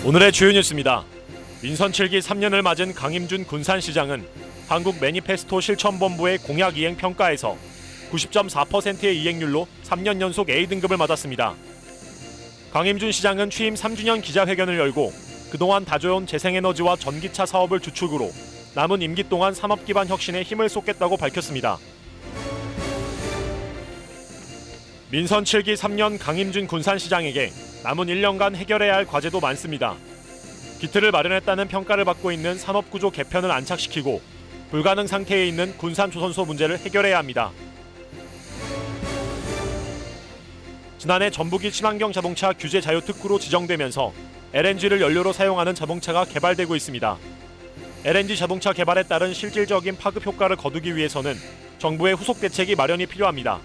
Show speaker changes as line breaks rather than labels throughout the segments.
오늘의 주요 뉴스입니다. 민선 7기 3년을 맞은 강임준 군산시장은 한국 매니페스토 실천본부의 공약 이행 평가에서 90.4%의 이행률로 3년 연속 A등급을 받았습니다. 강임준 시장은 취임 3주년 기자회견을 열고 그동안 다져온 재생에너지와 전기차 사업을 주축으로 남은 임기 동안 산업 기반 혁신에 힘을 쏟겠다고 밝혔습니다. 민선 7기 3년 강임준 군산시장에게 남은 1년간 해결해야 할 과제도 많습니다. 기틀을 마련했다는 평가를 받고 있는 산업구조 개편을 안착시키고 불가능 상태에 있는 군산조선소 문제를 해결해야 합니다. 지난해 전북이 친환경 자동차 규제 자유 특구로 지정되면서 LNG를 연료로 사용하는 자동차가 개발되고 있습니다. LNG 자동차 개발에 따른 실질적인 파급 효과를 거두기 위해서는 정부의 후속 대책이 마련이 필요합니다.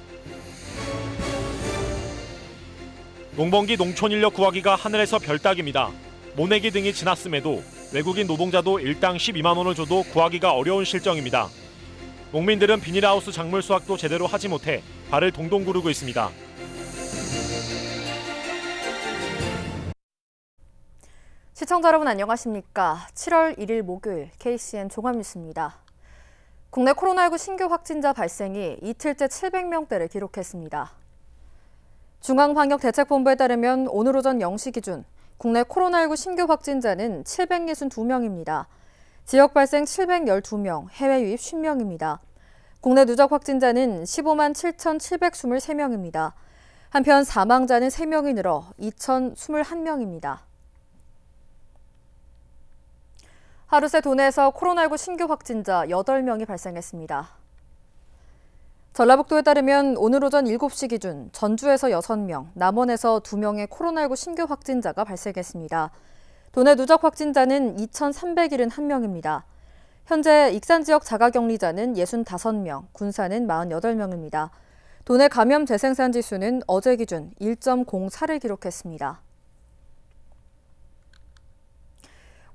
농번기 농촌인력 구하기가 하늘에서 별 따기입니다. 모내기 등이 지났음에도 외국인 노동자도 일당 12만 원을 줘도 구하기가 어려운 실정입니다. 농민들은 비닐하우스 작물 수확도 제대로 하지 못해 발을 동동 구르고 있습니다.
시청자 여러분 안녕하십니까? 7월 1일 목요일 KCN 종합뉴스입니다. 국내 코로나19 신규 확진자 발생이 이틀째 700명대를 기록했습니다. 중앙방역대책본부에 따르면 오늘 오전 0시 기준 국내 코로나19 신규 확진자는 762명입니다. 지역 발생 712명, 해외 유입 50명입니다. 국내 누적 확진자는 15만 7,723명입니다. 한편 사망자는 3명이 늘어 2,021명입니다. 하루 새 도내에서 코로나19 신규 확진자 8명이 발생했습니다. 전라북도에 따르면 오늘 오전 7시 기준 전주에서 6명, 남원에서 2명의 코로나19 신규 확진자가 발생했습니다. 도내 누적 확진자는 2,371명입니다. 현재 익산 지역 자가격리자는 65명, 군산은 48명입니다. 도내 감염 재생산 지수는 어제 기준 1.04를 기록했습니다.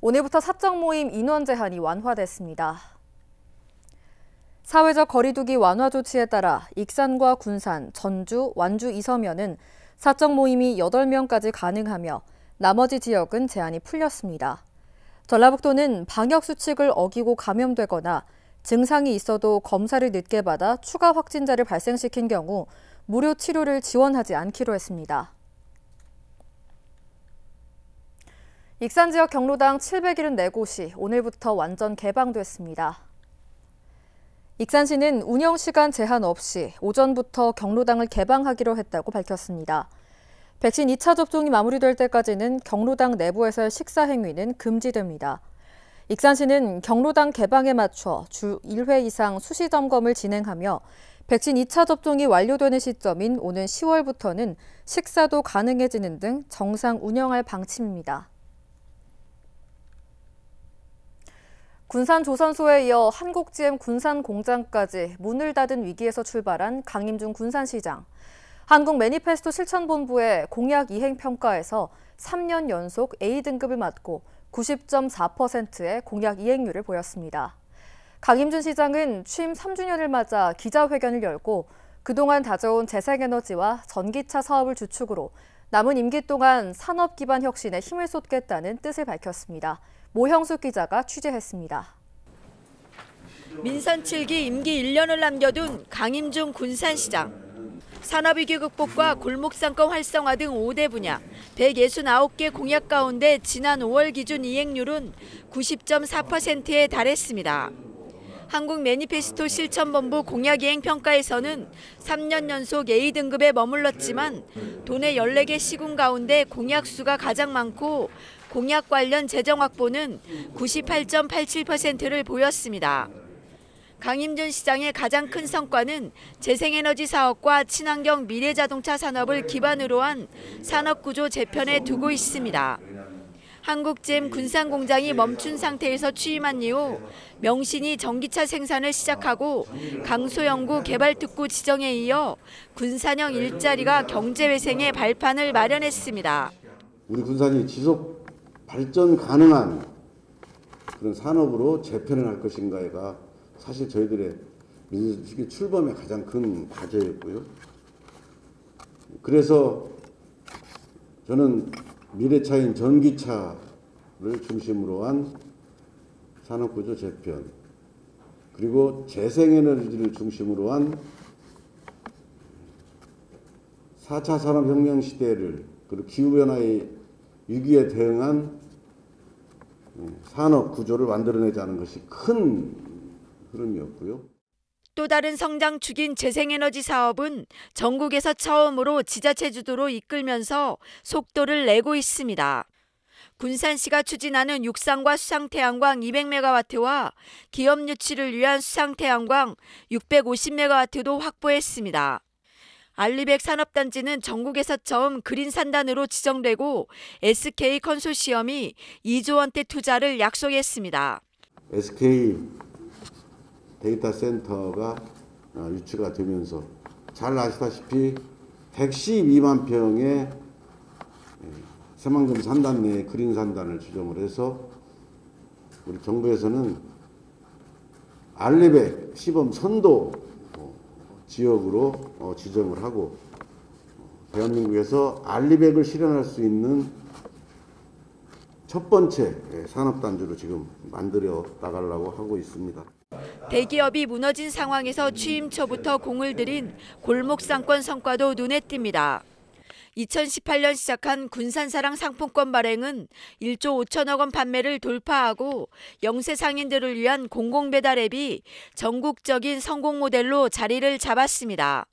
오늘부터 사적 모임 인원 제한이 완화됐습니다. 사회적 거리두기 완화 조치에 따라 익산과 군산, 전주, 완주 2서면은 사적 모임이 8명까지 가능하며 나머지 지역은 제한이 풀렸습니다. 전라북도는 방역 수칙을 어기고 감염되거나 증상이 있어도 검사를 늦게 받아 추가 확진자를 발생시킨 경우 무료 치료를 지원하지 않기로 했습니다. 익산 지역 경로당 774곳이 오늘부터 완전 개방됐습니다. 익산시는 운영시간 제한 없이 오전부터 경로당을 개방하기로 했다고 밝혔습니다. 백신 2차 접종이 마무리될 때까지는 경로당 내부에서의 식사 행위는 금지됩니다. 익산시는 경로당 개방에 맞춰 주 1회 이상 수시 점검을 진행하며 백신 2차 접종이 완료되는 시점인 오는 10월부터는 식사도 가능해지는 등 정상 운영할 방침입니다. 군산조선소에 이어 한국GM 군산공장까지 문을 닫은 위기에서 출발한 강임준 군산시장. 한국 매니페스토 실천본부의 공약 이행 평가에서 3년 연속 A등급을 받고 90.4%의 공약 이행률을 보였습니다. 강임준 시장은 취임 3주년을 맞아 기자회견을 열고 그동안 다져온 재생에너지와 전기차 사업을 주축으로 남은 임기 동안 산업 기반 혁신에 힘을 쏟겠다는 뜻을 밝혔습니다. 모형숙 기자가 취재했습니다.
민선 7기 임기 1년을 남겨둔 강임준 군산시장. 산업위기 극복과 골목상권 활성화 등 5대 분야 169개 공약 가운데 지난 5월 기준 이행률은 90.4%에 달했습니다. 한국 매니페스토 실천본부 공약 이행 평가에서는 3년 연속 A등급에 머물렀지만 도내 14개 시군 가운데 공약 수가 가장 많고 공약 관련 재정 확보는 98.87%를 보였습니다. 강임준 시장의 가장 큰 성과는 재생에너지 사업과 친환경 미래자동차 산업을 기반으로 한 산업구조 재편에 두고 있습니다. 한국GM 군산공장이 멈춘 상태에서 취임한 이후 명신이 전기차 생산을 시작하고 강소연구 개발특구 지정에 이어 군산형 일자리가 경제회생의 발판을 마련했습니다.
우리 군산이 지속 발전 가능한 그런 산업으로 재편을 할 것인가가 사실 저희들의 민주주의 출범의 가장 큰 과제였고요. 그래서 저는 미래차인 전기차 중심으로 한 산업구조 재편, 그리고 재생에너지를 중심으로 한 4차 산업혁명 시대를, 그리고 기후변화의 위기에 대응한 산업구조를 만들어내자는 것이 큰 흐름이었고요.
또 다른 성장축인 재생에너지 사업은 전국에서 처음으로 지자체 주도로 이끌면서 속도를 내고 있습니다. 군산시가 추진하는 육상과 수상태양광 200메가와트와 기업 유치를 위한 수상태양광 650메가와트도 확보했습니다. 알리백 산업단지는 전국에서 처음 그린 산단으로 지정되고 SK 컨소시엄이 2조 원대 투자를 약속했습니다.
SK 데이터 센터가 유치가 되면서 잘 아시다시피 112만 평의 새만금 산단 내에 그린 산단을 지정을 해서 우리 정부에서는 알리백 시범 선도 지역으로 지정을 하고 대한민국에서 알리백을 실현할 수 있는 첫 번째 산업단지로 지금 만들어 나가려고 하고 있습니다.
대기업이 무너진 상황에서 취임 초부터 공을 들인 골목상권 성과도 눈에 띕니다. 2018년 시작한 군산사랑 상품권 발행은 1조 5천억 원 판매를 돌파하고 영세 상인들을 위한 공공배달 앱이 전국적인 성공 모델로 자리를 잡았습니다.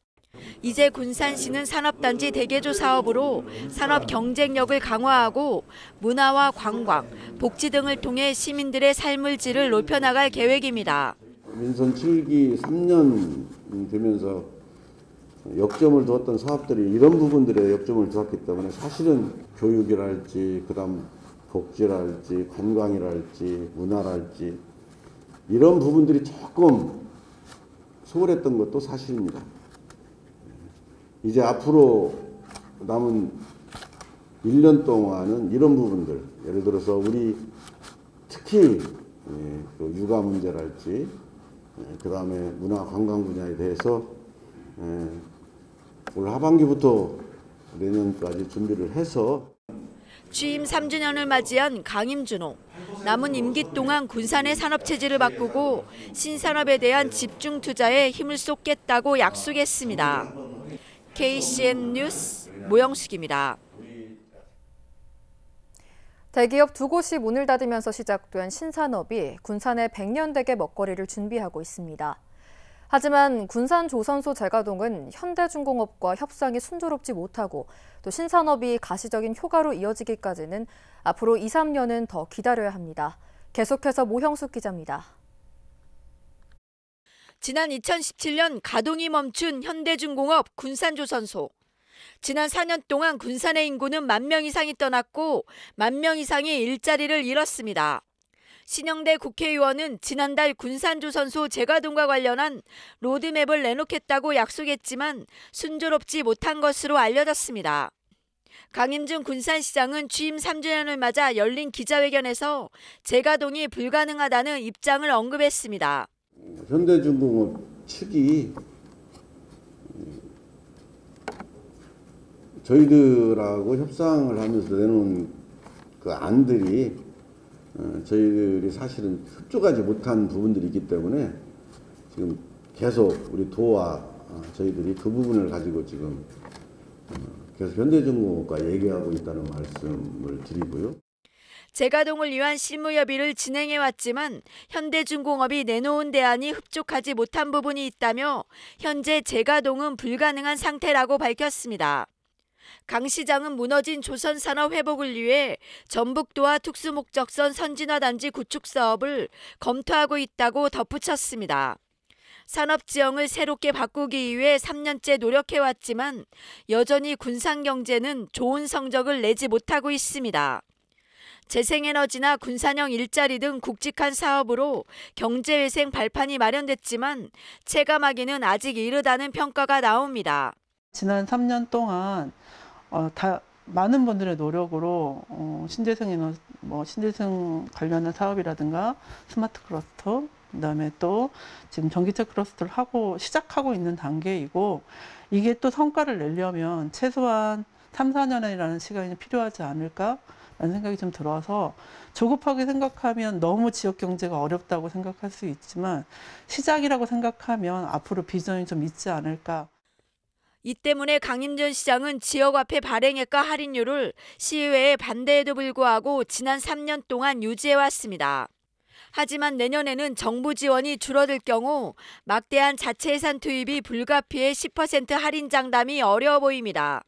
이제 군산시는 산업단지 대개조 사업으로 산업 경쟁력을 강화하고 문화와 관광, 복지 등을 통해 시민들의 삶의 질을 높여나갈 계획입니다.
민선 7기 3년 되면서 역점을 두었던 사업들이 이런 부분들에 역점을 두었기 때문에 사실은 교육이랄지, 그다음 복지랄지, 관광이랄지, 문화랄지 이런 부분들이 조금 소홀했던 것도 사실입니다. 이제 앞으로 남은 1년 동안은 이런 부분들, 예를 들어서 우리 특히 육아 문제랄지, 그다음에 문화 관광 분야에 대해서 올 하반기부터 내년까지 준비를 해서
취임 3주년을 맞이한 강임준호. 남은 임기 동안 군산의 산업체질을 바꾸고 신산업에 대한 집중 투자에 힘을 쏟겠다고 약속했습니다. KCN 뉴스 모영숙입니다.
대기업 두 곳이 문을 닫으면서 시작된 신산업이 군산의 100년대계 먹거리를 준비하고 있습니다. 하지만 군산 조선소 재가동은 현대중공업과 협상이 순조롭지 못하고 또 신산업이 가시적인 효과로 이어지기까지는 앞으로 2, 3년은 더 기다려야 합니다. 계속해서 모형숙 기자입니다.
지난 2017년 가동이 멈춘 현대중공업 군산조선소. 지난 4년 동안 군산의 인구는 10,000명 이상이 떠났고 10,000명 이상이 일자리를 잃었습니다. 신영대 국회의원은 지난달 군산조선소 재가동과 관련한 로드맵을 내놓겠다고 약속했지만 순조롭지 못한 것으로 알려졌습니다. 강임준 군산시장은 취임 3주년을 맞아 열린 기자회견에서 재가동이 불가능하다는 입장을 언급했습니다.
현대중공업 측이 저희들하고 협상을 하면서 내놓은 그 안들이 저희들이 사실은 협조하지 못한 부분들이 있기 때문에 지금 계속 우리 도와 저희들이 그 부분을 가지고 지금 계속 현대중공업과 얘기하고 있다는 말씀을 드리고요.
재가동을 위한 실무협의를 진행해왔지만 현대중공업이 내놓은 대안이 흡족하지 못한 부분이 있다며 현재 재가동은 불가능한 상태라고 밝혔습니다. 강 시장은 무너진 조선산업 회복을 위해 전북도와 특수목적선 선진화단지 구축 사업을 검토하고 있다고 덧붙였습니다. 산업지형을 새롭게 바꾸기 위해 3년째 노력해왔지만 여전히 군산 경제는 좋은 성적을 내지 못하고 있습니다. 재생에너지나 군산형 일자리 등 굵직한 사업으로 경제회생 발판이 마련됐지만 체감하기는 아직 이르다는 평가가 나옵니다.
지난 3년 동안 많은 분들의 노력으로 신재생 관련한 사업이라든가 스마트 클러스터, 그다음에 또 지금 전기차 클러스터를 시작하고 있는 단계이고, 이게 또 성과를 내려면 최소한 3, 4년이라는 시간이 필요하지 않을까라는 생각이 좀 들어서 조급하게 생각하면 너무 지역 경제가 어렵다고 생각할 수 있지만 시작이라고 생각하면 앞으로 비전이 좀 있지 않을까.
이 때문에 강임준 시장은 지역화폐 발행액과 할인율을 시의회의 반대에도 불구하고 지난 3년 동안 유지해왔습니다. 하지만 내년에는 정부 지원이 줄어들 경우 막대한 자체 예산 투입이 불가피해 10% 할인 장담이 어려워 보입니다.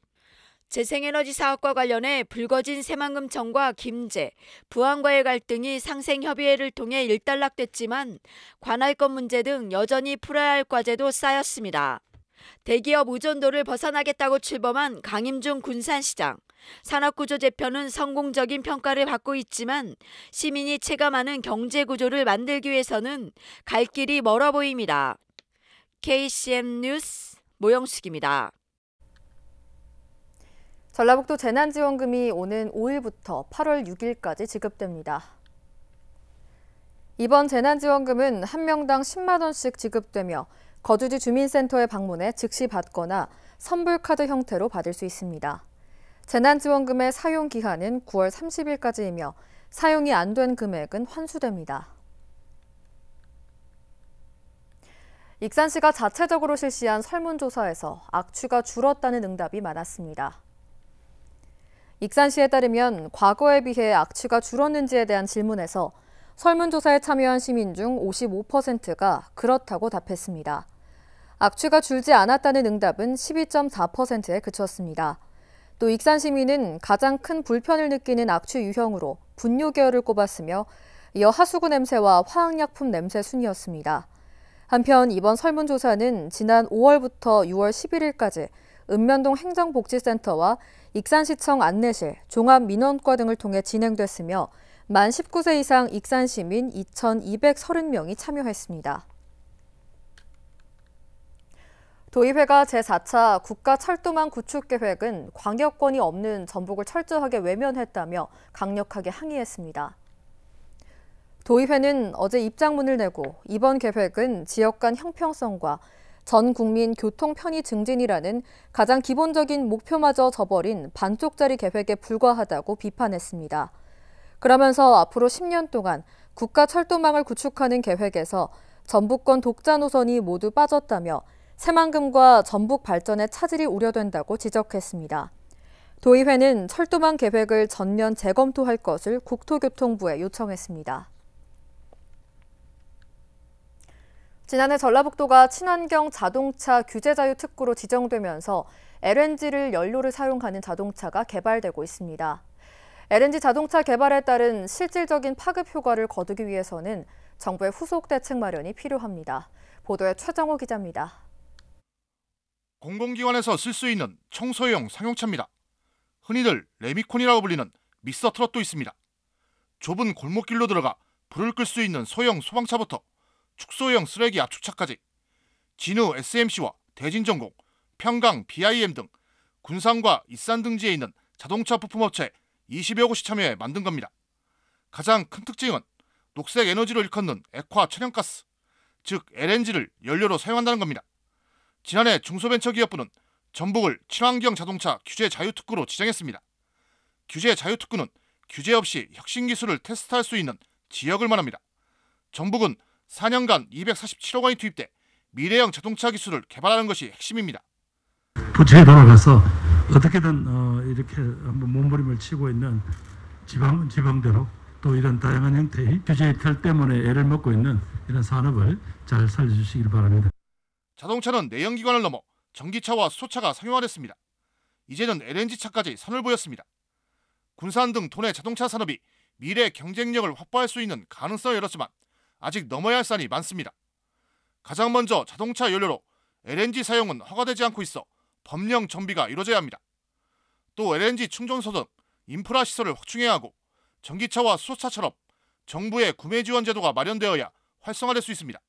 재생에너지 사업과 관련해 불거진 새만금청과 김제, 부안과의 갈등이 상생협의회를 통해 일단락됐지만 관할권 문제 등 여전히 풀어야 할 과제도 쌓였습니다. 대기업 의존도를 벗어나겠다고 출범한 강임준 군산시장. 산업구조 재편은 성공적인 평가를 받고 있지만 시민이 체감하는 경제구조를 만들기 위해서는 갈 길이 멀어 보입니다. KCM 뉴스 모영숙입니다.
전라북도 재난지원금이 오는 5일부터 8월 6일까지 지급됩니다. 이번 재난지원금은 한 명당 10만 원씩 지급되며 거주지 주민센터에 방문해 즉시 받거나 선불카드 형태로 받을 수 있습니다. 재난지원금의 사용기한은 9월 30일까지이며 사용이 안 된 금액은 환수됩니다. 익산시가 자체적으로 실시한 설문조사에서 악취가 줄었다는 응답이 많았습니다. 익산시에 따르면 과거에 비해 악취가 줄었는지에 대한 질문에서 설문조사에 참여한 시민 중 55%가 그렇다고 답했습니다. 악취가 줄지 않았다는 응답은 12.4%에 그쳤습니다. 또 익산 시민은 가장 큰 불편을 느끼는 악취 유형으로 분뇨 계열을 꼽았으며 이어 하수구 냄새와 화학약품 냄새 순이었습니다. 한편 이번 설문조사는 지난 5월부터 6월 11일까지 읍면동 행정복지센터와 익산시청 안내실, 종합민원과 등을 통해 진행됐으며 만 19세 이상 익산 시민 2,230명이 참여했습니다. 도의회가 제4차 국가철도망 구축계획은 광역권이 없는 전북을 철저하게 외면했다며 강력하게 항의했습니다. 도의회는 어제 입장문을 내고 이번 계획은 지역 간 형평성과 전 국민 교통 편의 증진이라는 가장 기본적인 목표마저 저버린 반쪽짜리 계획에 불과하다고 비판했습니다. 그러면서 앞으로 10년 동안 국가철도망을 구축하는 계획에서 전북권 독자 노선이 모두 빠졌다며 새만금과 전북 발전에 차질이 우려된다고 지적했습니다. 도의회는 철도망 계획을 전면 재검토할 것을 국토교통부에 요청했습니다. 지난해 전라북도가 친환경 자동차 규제 자유 특구로 지정되면서 LNG를 연료를 사용하는 자동차가 개발되고 있습니다. LNG 자동차 개발에 따른 실질적인 파급 효과를 거두기 위해서는 정부의 후속 대책 마련이 필요합니다. 보도에 최정호 기자입니다.
공공기관에서 쓸 수 있는 청소용 상용차입니다. 흔히들 레미콘이라고 불리는 미스터 트롯도 있습니다. 좁은 골목길로 들어가 불을 끌 수 있는 소형 소방차부터 축소형 쓰레기 압축차까지 진우 SMC와 대진전공, 평강 BIM 등 군산과 익산 등지에 있는 자동차 부품업체 20여 곳이 참여해 만든 겁니다. 가장 큰 특징은 녹색 에너지를 일컫는 액화 천연가스, 즉 LNG를 연료로 사용한다는 겁니다. 지난해 중소벤처기업부는 전북을 친환경 자동차 규제 자유특구로 지정했습니다. 규제 자유특구는 규제 없이 혁신 기술을 테스트할 수 있는 지역을 말합니다. 전북은 4년간 247억 원이 투입돼 미래형 자동차 기술을 개발하는 것이 핵심입니다.
부처에 돌아가서 어떻게든 이렇게 한번 몸부림을 치고 있는 지방은 지방대로 또 이런 다양한 형태의 규제의 틀 때문에 애를 먹고 있는 이런 산업을 잘 살려주시길 바랍니다.
자동차는 내연기관을 넘어 전기차와 수소차가 상용화됐습니다. 이제는 LNG차까지 선을 보였습니다. 군산 등 도내 자동차 산업이 미래 경쟁력을 확보할 수 있는 가능성을 열었지만 아직 넘어야 할 산이 많습니다. 가장 먼저 자동차 연료로 LNG 사용은 허가되지 않고 있어 법령 정비가 이루어져야 합니다. 또 LNG 충전소 등 인프라 시설을 확충해야 하고 전기차와 수소차처럼 정부의 구매 지원 제도가 마련되어야 활성화될 수 있습니다.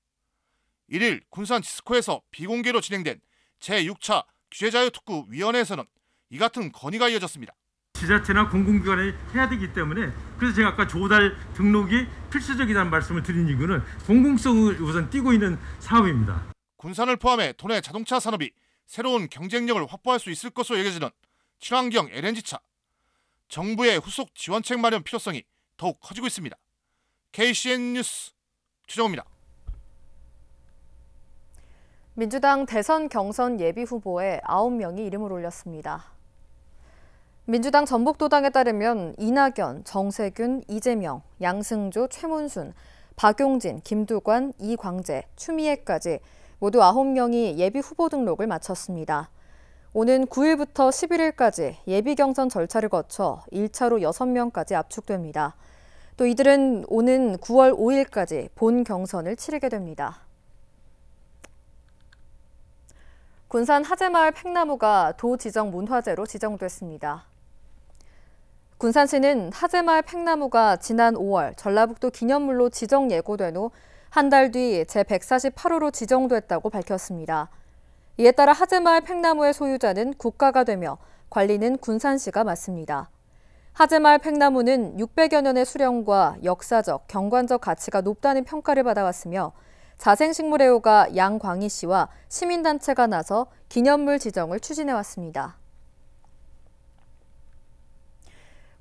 1일 군산 지스코에서 비공개로 진행된 제6차 규제자유특구위원회에서는 이 같은 건의가 이어졌습니다.
지자체나 공공기관이 해야 되기 때문에 그래서 제가 아까 조달 등록이 필수적이라는 말씀을 드린 이유는 공공성을 우선 띠고 있는 사업입니다.
군산을 포함해 도내 자동차 산업이 새로운 경쟁력을 확보할 수 있을 것으로 여겨지는 친환경 LNG차, 정부의 후속 지원책 마련 필요성이 더욱 커지고 있습니다. KCN 뉴스 최정우입니다.
민주당 대선 경선 예비 후보에 9명이 이름을 올렸습니다. 민주당 전북도당에 따르면 이낙연, 정세균, 이재명, 양승조, 최문순, 박용진, 김두관, 이광재, 추미애까지 모두 9명이 예비 후보 등록을 마쳤습니다. 오는 9일부터 11일까지 예비 경선 절차를 거쳐 1차로 6명까지 압축됩니다. 또 이들은 오는 9월 5일까지 본 경선을 치르게 됩니다. 군산 하재마을 팽나무가 도 지정 문화재로 지정됐습니다. 군산시는 하재마을 팽나무가 지난 5월 전라북도 기념물로 지정 예고된 후 한 달 뒤 제148호로 지정됐다고 밝혔습니다. 이에 따라 하재마을 팽나무의 소유자는 국가가 되며 관리는 군산시가 맡습니다. 하재마을 팽나무는 600여 년의 수령과 역사적, 경관적 가치가 높다는 평가를 받아왔으며 자생식물애호가 양광희 씨와 시민단체가 나서 기념물 지정을 추진해왔습니다.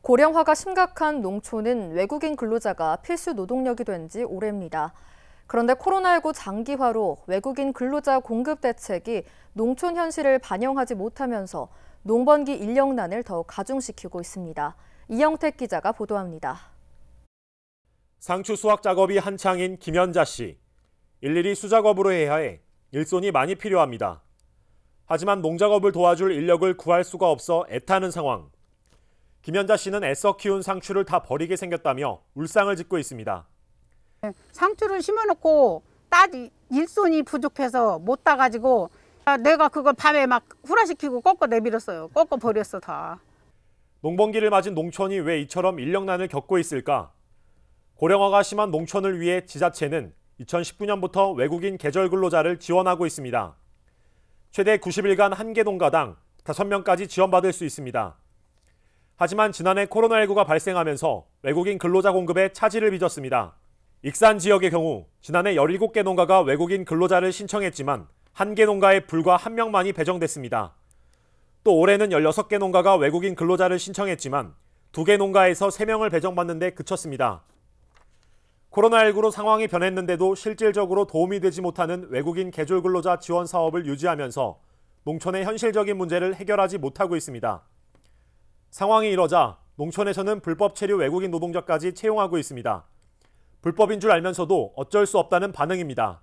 고령화가 심각한 농촌은 외국인 근로자가 필수 노동력이 된 지 오래입니다. 그런데 코로나19 장기화로 외국인 근로자 공급 대책이 농촌 현실을 반영하지 못하면서 농번기 인력난을 더욱 가중시키고 있습니다. 이영택 기자가 보도합니다.
상추 수확 작업이 한창인 김연자 씨. 일일이 수작업으로 해야 해 일손이 많이 필요합니다. 하지만 농작업을 도와줄 인력을 구할 수가 없어 애타는 상황. 김연자 씨는 애써 키운 상추를 다 버리게 생겼다며 울상을 짓고 있습니다.
상추를 심어놓고 따지 일손이 부족해서 못 따가지고 내가 그걸 밤에 막 후라시키고 꺾어 내밀었어요. 꺾어 버렸어 다.
농번기를 맞은 농촌이 왜 이처럼 인력난을 겪고 있을까? 고령화가 심한 농촌을 위해 지자체는 2019년부터 외국인 계절 근로자를 지원하고 있습니다. 최대 90일간 한 개 농가당 5명까지 지원받을 수 있습니다. 하지만 지난해 코로나19가 발생하면서 외국인 근로자 공급에 차질을 빚었습니다. 익산 지역의 경우 지난해 17개 농가가 외국인 근로자를 신청했지만 한 개 농가에 불과 1명만이 배정됐습니다. 또 올해는 16개 농가가 외국인 근로자를 신청했지만 2개 농가에서 3명을 배정받는데 그쳤습니다. 코로나19로 상황이 변했는데도 실질적으로 도움이 되지 못하는 외국인 계절 근로자 지원 사업을 유지하면서 농촌의 현실적인 문제를 해결하지 못하고 있습니다. 상황이 이러자 농촌에서는 불법 체류 외국인 노동자까지 채용하고 있습니다. 불법인 줄 알면서도 어쩔 수 없다는 반응입니다.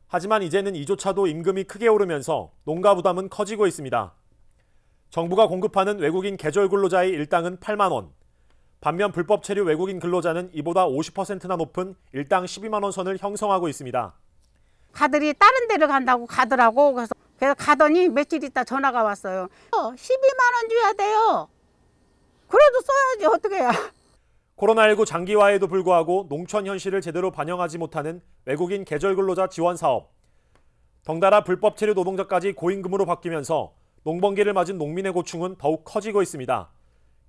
하지만 이제는 이조차도 임금이 크게 오르면서 농가 부담은 커지고 있습니다. 정부가 공급하는 외국인 계절 근로자의 일당은 8만 원. 반면 불법 체류 외국인 근로자는 이보다 50%나 높은 일당 12만 원 선을 형성하고 있습니다.
가들이 다른 데를 간다고 가더라고. 그래서 가더니 며칠 있다 전화가 왔어요. 12만 원 줘야 돼요. 그래도 써야지 어떻게 해야.
코로나19 장기화에도 불구하고 농촌 현실을 제대로 반영하지 못하는 외국인 계절 근로자 지원 사업. 덩달아 불법 체류 노동자까지 고임금으로 바뀌면서 농번기를 맞은 농민의 고충은 더욱 커지고 있습니다.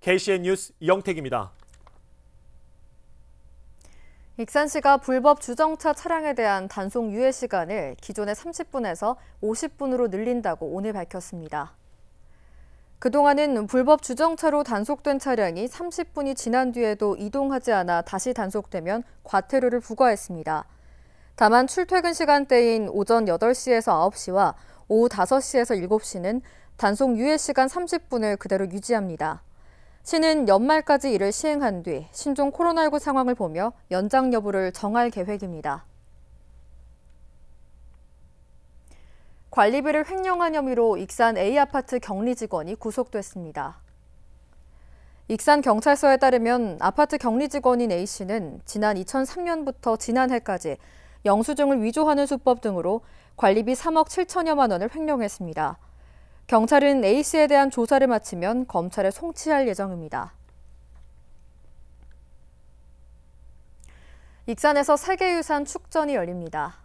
KCN 뉴스 이영택입니다.
익산시가 불법 주정차 차량에 대한 단속 유예 시간을 기존의 30분에서 50분으로 늘린다고 오늘 밝혔습니다. 그동안은 불법 주정차로 단속된 차량이 30분이 지난 뒤에도 이동하지 않아 다시 단속되면 과태료를 부과했습니다. 다만 출퇴근 시간대인 오전 8시에서 9시와 오후 5시에서 7시는 단속 유예 시간 30분을 그대로 유지합니다. 시는 연말까지 이를 시행한 뒤 신종 코로나19 상황을 보며 연장 여부를 정할 계획입니다. 관리비를 횡령한 혐의로 익산 A아파트 격리 직원이 구속됐습니다. 익산 경찰서에 따르면 아파트 격리 직원인 A씨는 지난 2003년부터 지난해까지 영수증을 위조하는 수법 등으로 관리비 3억 7천여만 원을 횡령했습니다. 경찰은 A씨에 대한 조사를 마치면 검찰에 송치할 예정입니다. 익산에서 세계유산 축전이 열립니다.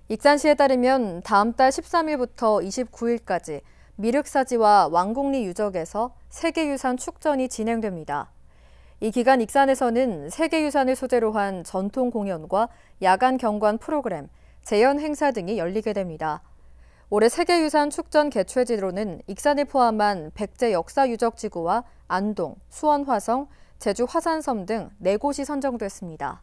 익산시에 따르면 다음 달 13일부터 29일까지 미륵사지와 왕곡리 유적에서 세계유산 축전이 진행됩니다. 이 기간 익산에서는 세계유산을 소재로 한 전통 공연과 야간 경관 프로그램, 재연 행사 등이 열리게 됩니다. 올해 세계유산 축전 개최지로는 익산을 포함한 백제 역사유적지구와 안동, 수원 화성, 제주 화산섬 등 4곳이 선정됐습니다.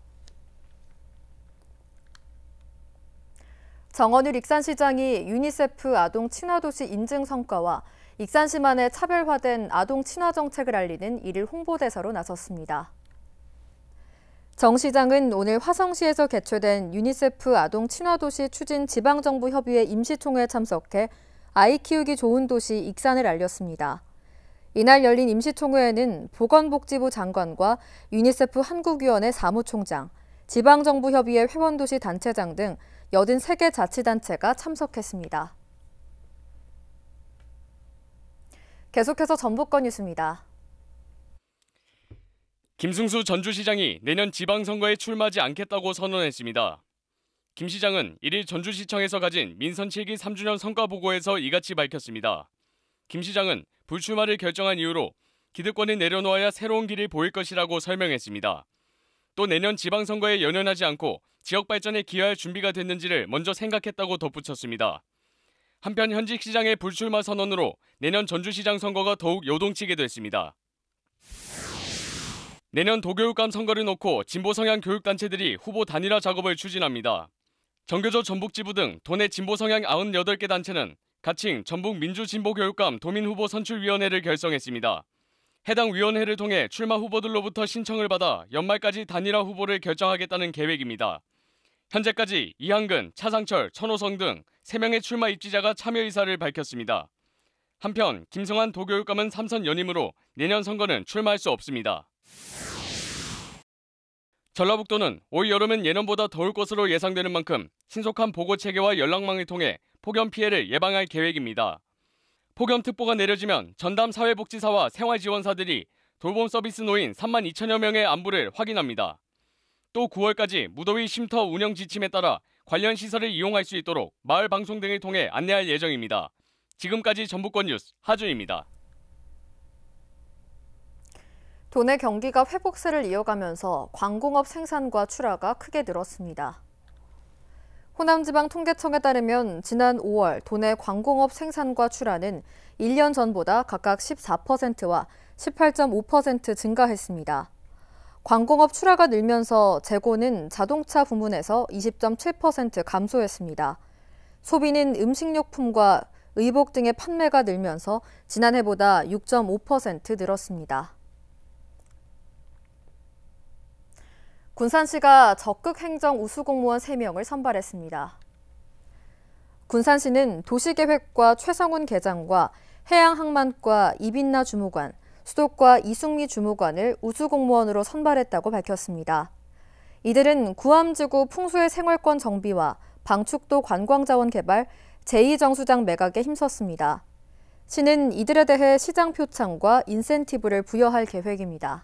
정원율 익산시장이 유니세프 아동 친화도시 인증 성과와 익산시만의 차별화된 아동 친화 정책을 알리는 1일 홍보대사로 나섰습니다. 정 시장은 오늘 화성시에서 개최된 유니세프 아동 친화도시 추진 지방정부협의회 임시총회에 참석해 아이 키우기 좋은 도시 익산을 알렸습니다. 이날 열린 임시총회에는 보건복지부 장관과 유니세프 한국위원회 사무총장, 지방정부협의회 회원도시 단체장 등 83개 자치단체가 참석했습니다. 계속해서 전북권 뉴스입니다.
김승수 전주시장이 내년 지방선거에 출마하지 않겠다고 선언했습니다. 김 시장은 1일 전주시청에서 가진 민선 7기 3주년 성과보고에서 이같이 밝혔습니다. 김 시장은 불출마를 결정한 이유로 기득권을 내려놓아야 새로운 길을 보일 것이라고 설명했습니다. 또 내년 지방선거에 연연하지 않고 지역 발전에 기여할 준비가 됐는지를 먼저 생각했다고 덧붙였습니다. 한편 현직 시장의 불출마 선언으로 내년 전주시장 선거가 더욱 요동치게 됐습니다. 내년 도교육감 선거를 놓고 진보 성향 교육단체들이 후보 단일화 작업을 추진합니다. 정교조 전북지부 등 도내 진보 성향 98개 단체는 가칭 전북민주진보교육감 도민후보 선출위원회를 결성했습니다. 해당 위원회를 통해 출마 후보들로부터 신청을 받아 연말까지 단일화 후보를 결정하겠다는 계획입니다. 현재까지 이한근, 차상철, 천호성 등 3명의 출마 입지자가 참여 의사를 밝혔습니다. 한편 김성환 도교육감은 3선 연임으로 내년 선거는 출마할 수 없습니다. 전라북도는 올 여름은 예년보다 더울 것으로 예상되는 만큼 신속한 보고체계와 연락망을 통해 폭염 피해를 예방할 계획입니다. 폭염특보가 내려지면 전담 사회복지사와 생활지원사들이 돌봄 서비스 노인 3만 2천여 명의 안부를 확인합니다. 또 9월까지 무더위 쉼터 운영 지침에 따라 관련 시설을 이용할 수 있도록 마을 방송 등을 통해 안내할 예정입니다. 지금까지 전북권 뉴스 하준입니다.
도내 경기가 회복세를 이어가면서 광공업 생산과 출하가 크게 늘었습니다. 호남지방통계청에 따르면 지난 5월 도내 광공업 생산과 출하는 1년 전보다 각각 14%와 18.5% 증가했습니다. 광공업 출하가 늘면서 재고는 자동차 부문에서 20.7% 감소했습니다. 소비는 음식료품과 의복 등의 판매가 늘면서 지난해보다 6.5% 늘었습니다. 군산시가 적극 행정 우수공무원 3명을 선발했습니다. 군산시는 도시계획과 최성훈 계장과 해양항만과 이빈나 주무관, 수도과 이숙미 주무관을 우수공무원으로 선발했다고 밝혔습니다. 이들은 구암지구 풍수의 생활권 정비와 방축도 관광자원 개발, 제2정수장 매각에 힘썼습니다. 시는 이들에 대해 시장 표창과 인센티브를 부여할 계획입니다.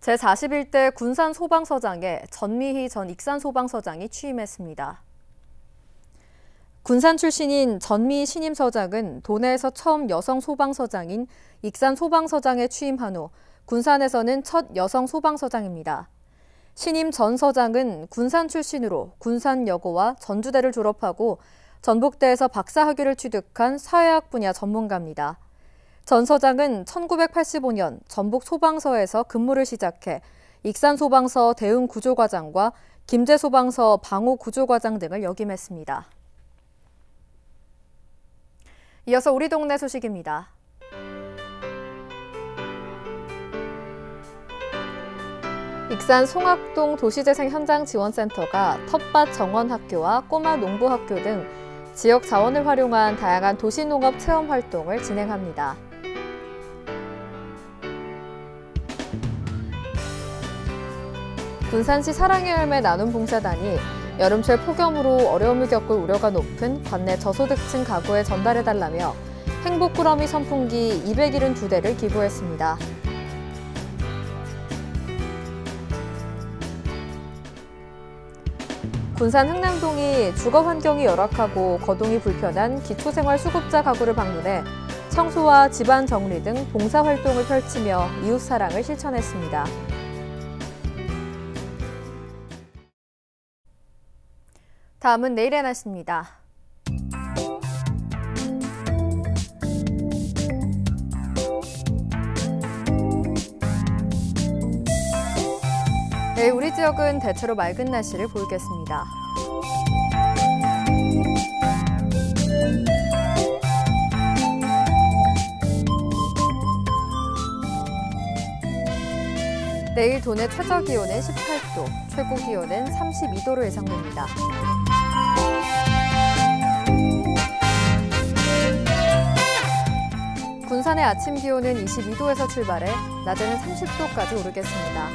제41대 군산소방서장에 전미희 전 익산소방서장이 취임했습니다. 군산 출신인 전미희 신임서장은 도내에서 처음 여성 소방서장인 익산소방서장에 취임한 후 군산에서는 첫 여성 소방서장입니다. 신임 전 서장은 군산 출신으로 군산여고와 전주대를 졸업하고 전북대에서 박사학위를 취득한 사회학 분야 전문가입니다. 전 서장은 1985년 전북소방서에서 근무를 시작해 익산소방서 대응구조과장과 김제소방서 방호구조과장 등을 역임했습니다. 이어서 우리 동네 소식입니다. 익산 송악동 도시재생 현장지원센터가 텃밭 정원학교와 꼬마 농부학교 등 지역 자원을 활용한 다양한 도시농업 체험 활동을 진행합니다. 군산시 사랑의 열매 나눔봉사단이 여름철 폭염으로 어려움을 겪을 우려가 높은 관내 저소득층 가구에 전달해달라며 행복꾸러미 선풍기 272대를 기부했습니다. 군산 흥남동이 주거 환경이 열악하고 거동이 불편한 기초생활 수급자 가구를 방문해 청소와 집안 정리 등 봉사활동을 펼치며 이웃사랑을 실천했습니다. 다음은 내일의 날씨입니다. 내일 우리 지역은 대체로 맑은 날씨를 보이겠습니다. 내일 도내 최저 기온은 18도, 최고 기온은 32도로 예상됩니다. 군산의 아침 기온은 22도에서 출발해 낮에는 30도까지 오르겠습니다.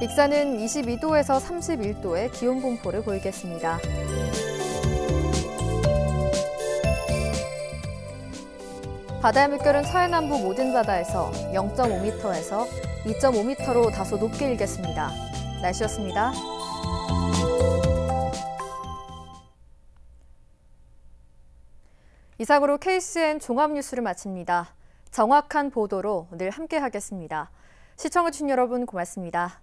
익산은 22도에서 31도의 기온 분포를 보이겠습니다. 바다의 물결은 서해남부 모든 바다에서 0.5m에서 2.5m로 다소 높게 일겠습니다. 날씨였습니다. 이상으로 KCN 종합뉴스를 마칩니다. 정확한 보도로 늘 함께하겠습니다. 시청해주신 여러분 고맙습니다.